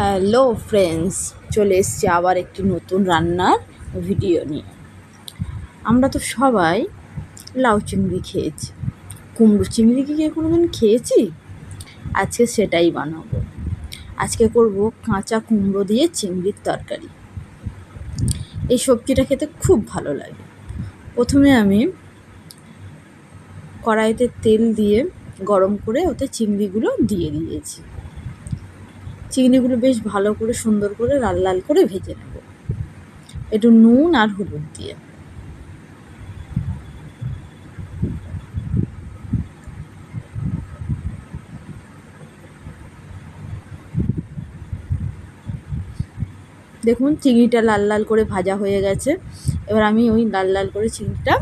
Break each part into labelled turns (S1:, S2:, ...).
S1: Hello friends, চলে এসছি আবার একটি নতুন রান্নার ভিডিও নিয়ে। আমরা তো সবাই লাউ চিংড়ি খেয়েছি, কুমড়ো চিংড়ি কি কোনোদিন খেয়েছি? আজকে সেটাই বানাবো। আজকে করব কাঁচা কুমড়ো দিয়ে চিংড়ির তরকারি। এই সবজিটা খেতে খুব ভালো লাগে। প্রথমে আমি কড়াইতে তেল দিয়ে গরম করে ওতে চিংড়িগুলো দিয়ে দিয়েছি। চিংড়িগুলো বেশ ভালো করে সুন্দর করে লাল লাল করে ভেজে নেব, একটু নুন আর হলুদ দিয়ে। দেখুন চিংড়িটা লাল লাল করে ভাজা হয়ে গেছে। এবার আমি ওই লাল লাল করে চিংড়িটা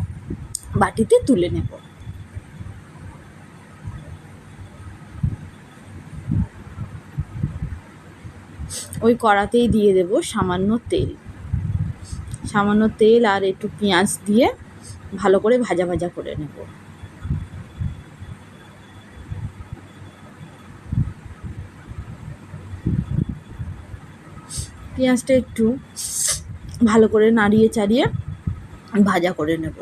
S1: বাটিতে তুলে নেব। ওই কড়াতেই দিয়ে দেব সামান্য তেল আর একটু পেঁয়াজ দিয়ে ভালো করে ভাজা ভাজা করে নেব। পেঁয়াজটা একটু ভালো করে নাড়িয়ে চাড়িয়ে ভাজা করে নেব।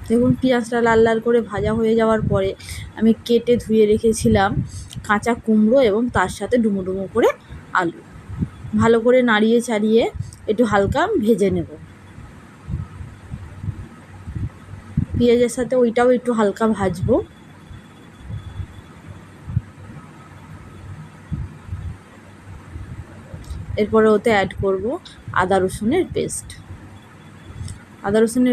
S1: দেখুন পেঁয়াজটা লাল লাল করে ভাজা হয়ে যাওয়ার পরে আমি কেটে ধুয়ে রেখেছিলাম কাঁচা কুমড়ো এবং তার সাথে ডুমো ডুমো করে আলু ভালো করে নাড়িয়ে চাড়িয়ে একটু হালকা ভেজে নেব। পেঁয়াজের সাথে ওইটাও একটু হালকা ভাজবো। এরপরে ওতে অ্যাড করব আদা রসুনের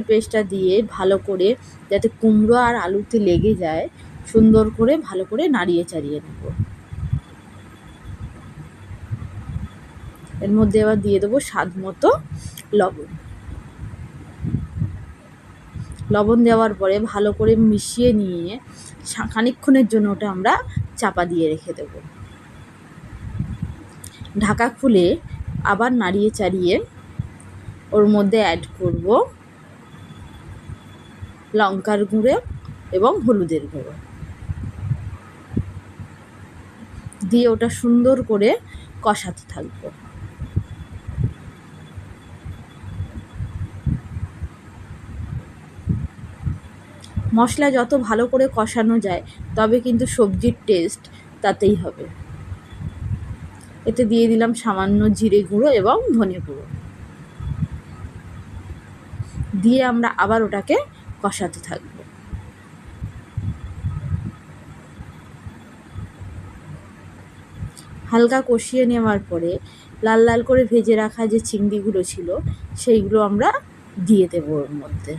S1: পেস্টটা দিয়ে ভালো করে, যাতে কুমড়ো আর আলুতে লেগে যায়, সুন্দর করে ভালো করে নাড়িয়ে চাড়িয়ে নেব। এর মধ্যে এবার দিয়ে দেবো স্বাদ মতো লবণ দেওয়ার পরে ভালো করে মিশিয়ে নিয়ে খানিকক্ষণের জন্য ওটা আমরা চাপা দিয়ে রেখে দেব। ঢাকা খুলে আবার নাড়িয়ে চাড়িয়ে ওর মধ্যে অ্যাড করব লঙ্কার গুঁড়ো এবং হলুদের গুঁড়ো দিয়ে ওটা সুন্দর করে কষাতে থাকবো। মশলা যত ভালো করে কষানো যায় তবে কিন্তু সবজির টেস্ট তাতেই হবে। এতে দিয়ে দিলাম সামান্য জিরে গুঁড়ো এবং ধনে গুঁড়ো দিয়ে আমরা আবার ওটাকে কষাতে থাকব। হালকা কষিয়ে নেওয়ার পরে লাল লাল করে ভেজে রাখা যে চিংড়িগুলো ছিল সেইগুলো আমরা দিয়ে দেব ওর মধ্যে।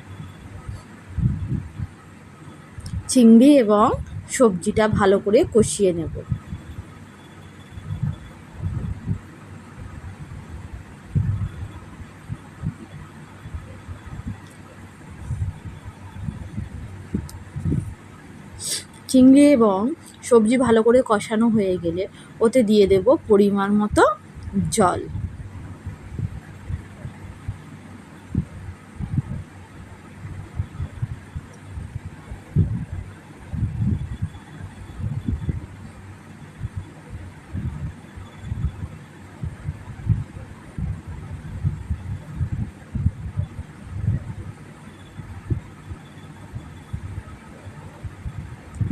S1: চিংড়ি এবং সবজিটা ভালো করে কষিয়ে নেব। চিংড়ি এবং সবজি ভালো করে কষানো হয়ে গেলে ওতে দিয়ে দেব পরিমাণ মতো জল।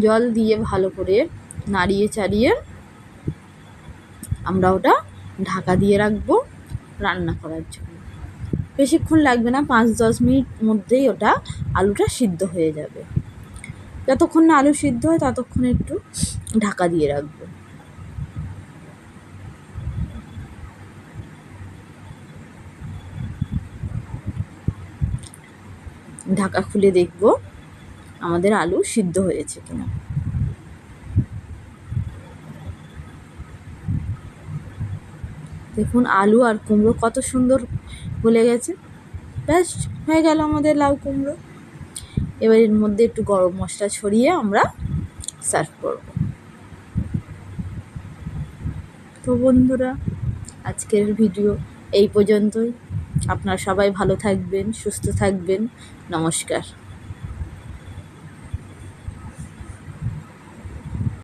S1: জল দিয়ে ভালো করে নাড়িয়ে চাড়িয়ে আমরা ওটা ঢাকা দিয়ে রাখবো রান্না করার জন্য। বেশিক্ষণ লাগবে না, 5-10 মিনিট মধ্যেই ওটা আলুটা সিদ্ধ হয়ে যাবে। যতক্ষণ না আলু সিদ্ধ হয় ততক্ষণ একটু ঢাকা দিয়ে রাখবো। ঢাকা খুলে দেখব আমাদের আলু সিদ্ধ হয়েছে কিনা। দেখুন আলু আর কুমড়ো কত সুন্দর গলে গেছে। ব্যাস হয়ে গেল আমাদের লাউ কুমড়ো। এবার এর মধ্যে একটু গরম মশলা ছড়িয়ে আমরা সার্ভ করব। তো বন্ধুরা, আজকের ভিডিও এই পর্যন্তই। আপনারা সবাই ভালো থাকবেন, সুস্থ থাকবেন। নমস্কার।